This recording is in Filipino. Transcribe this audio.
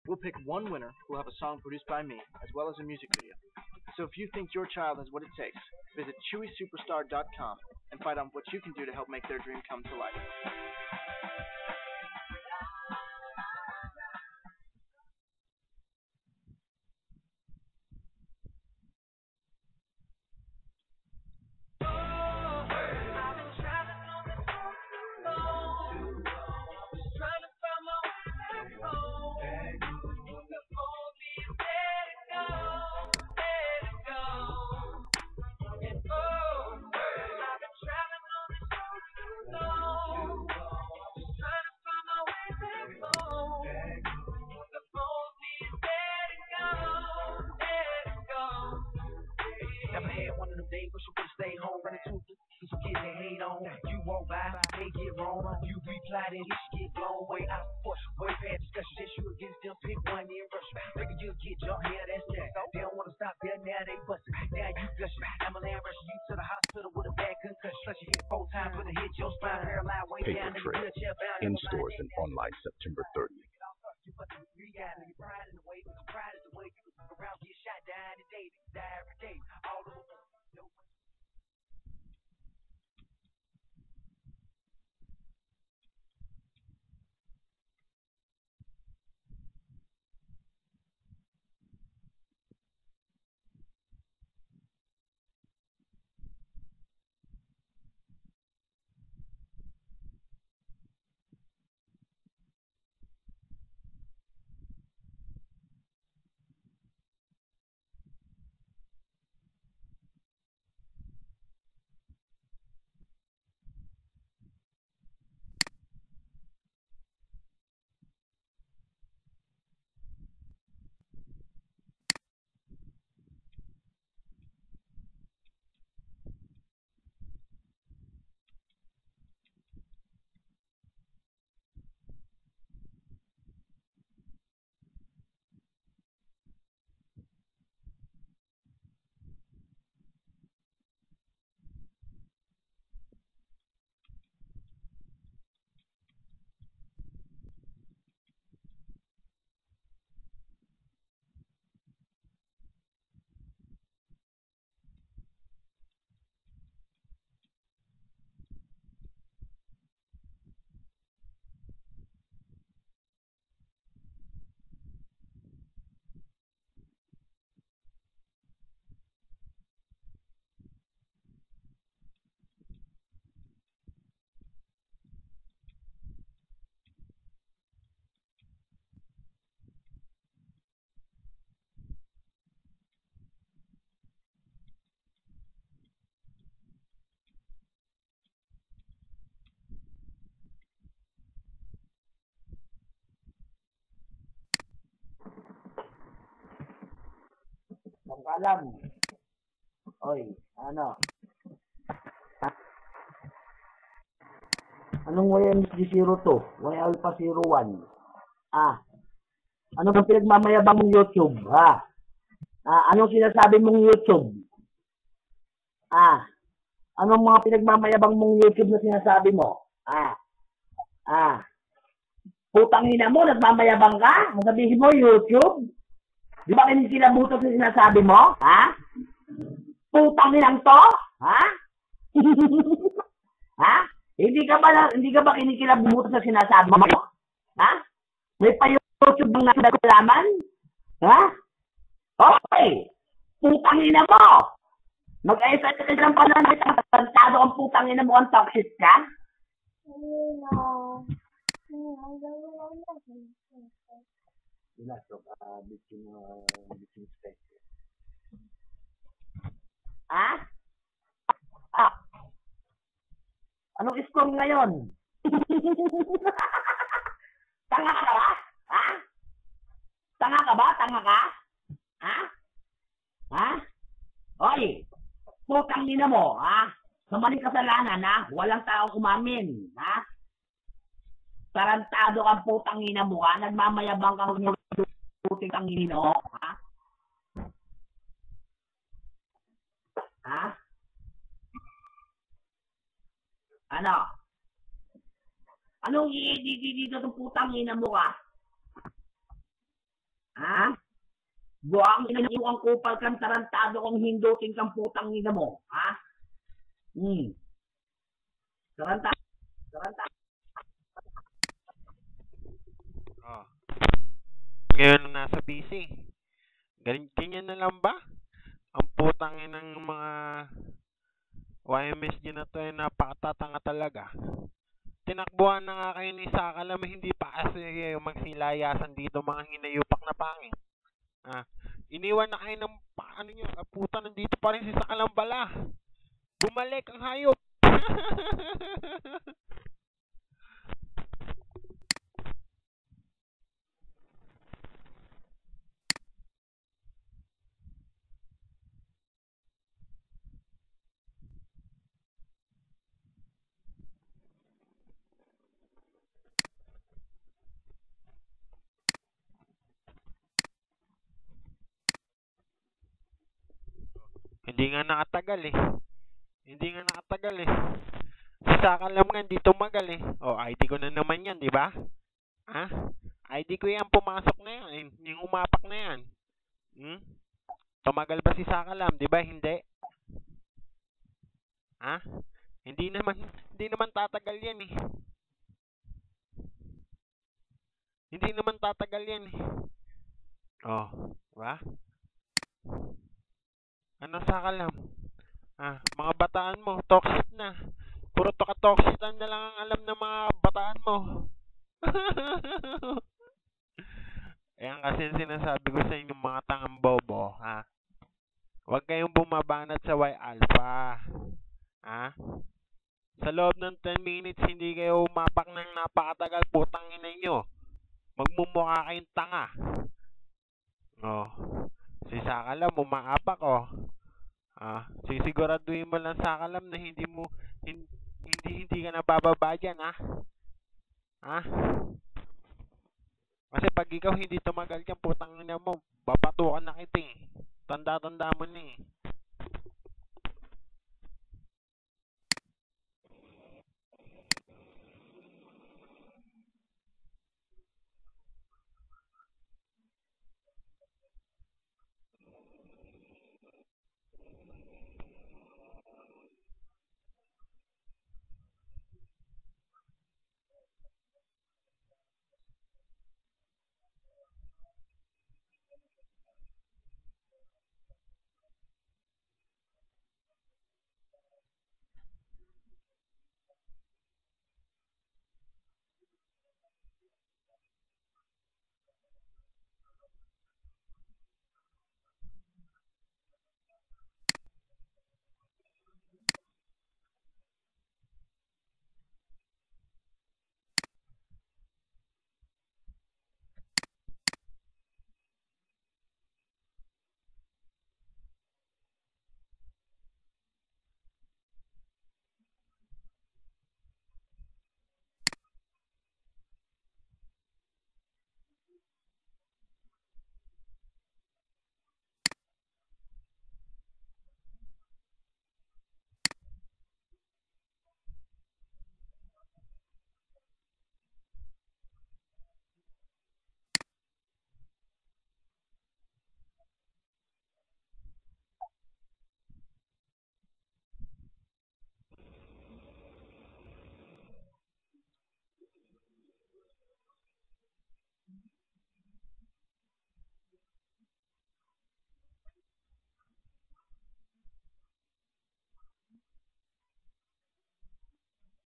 We'll pick one winner who will have a song produced by me, as well as a music video. So if you think your child has what it takes, visit ChewySuperstar.com and find out what you can do to help make their dream come to life. Never had one of them days where she could stay home, running two so get the hate on. You won't buy, they get wrong. You reply, then you get blown way out. Push, way past discussion, just you against them, pick one and rush. Figure you'll get your hair, that's that. They don't want to stop there, now they bustin'. Now you gushing. Ambulance rushing you to the hospital with a bad concussion. Plus you hit 4 times with a hit, your spine paralyzed way down. Paper Trail, in stores and online September 30th. You got your pride in the way, but your pride is the way you look around, get shot, die today, die every day. All over. Alam. Oy, ano? Anong YMG02? Y Alpha 01? Ano bang pinagmamayabang mong YouTube? Anong sinasabi mong YouTube? Anong mga pinagmamayabang mong YouTube na sinasabi mo? Putang ina mo, nagmamayabang ka? Masabihin mo YouTube? Di ba kinikilabutan sa sinasabi mo? Putang inang to? Hindi ka ba kinikilabutan sa sinasabi mo? May pa-YouTube bang nagkalaman? Okay. Putang ina mo. Mag-ayos ka lang pala na tantado ang putang ina mo ang toxic ka? Pinasok, bitching special. Anong score ngayon? Tanga ka ba? Tanga ka ba? Tanga ka? Oy, putang ina mo, sa maling kasalanan, walang taong umamin, Tarantado kang putang ina mo, nagmamayabang kang puting ang ino, Ano? Anong dito ng putang ina mo ka? Buwang ang kupal kang tarantado kong hindutin kang putang ina mo. Ha? Tarantado. Oh. Ngayon nasa busy. Ganyan na lang ba? Ang putang ng mga YMSG na to ay napakatatanga talaga. Tinakbuhan na nga kayo ni Sakalam, hindi pa kasi magsilayasan dito mga hinayupak na pangit. Iniwan na kayo ng paano nyo, puta nandito pa rin si Sakalam bala. Bumalik ang hayop. Hindi nga nakatagal eh. Si Sakalam nga hindi tumagal eh. O, ID ko na naman yan, di ba? ID ko yan, pumasok na yan. Yung umapak na yan. Tumagal ba si Sakalam, di ba? Hindi. Hindi naman tatagal yan eh. Hindi naman tatagal yan eh. Oh, ba? Ano Sakalam? Mga bataan mo, toxic na. Puro toxic na lang ang alam ng mga bataan mo. Ayan kasi sinasabi ko sa inyo mga tangang bobo, Huwag kayong bumabanat sa Y Alpha. Sa loob ng 10 minutes, hindi kayo umapak ng napakatagal, putang ina nyo. Magmumukha kayong tanga. Oh, si Sakalam, umaapak sisiguraduhin mo lang Sakalam na hindi ka nabababa dyan, Kasi pag ikaw hindi tumagal dyan, putang ina mo, babatukan na kita eh. Tanda mo na eh.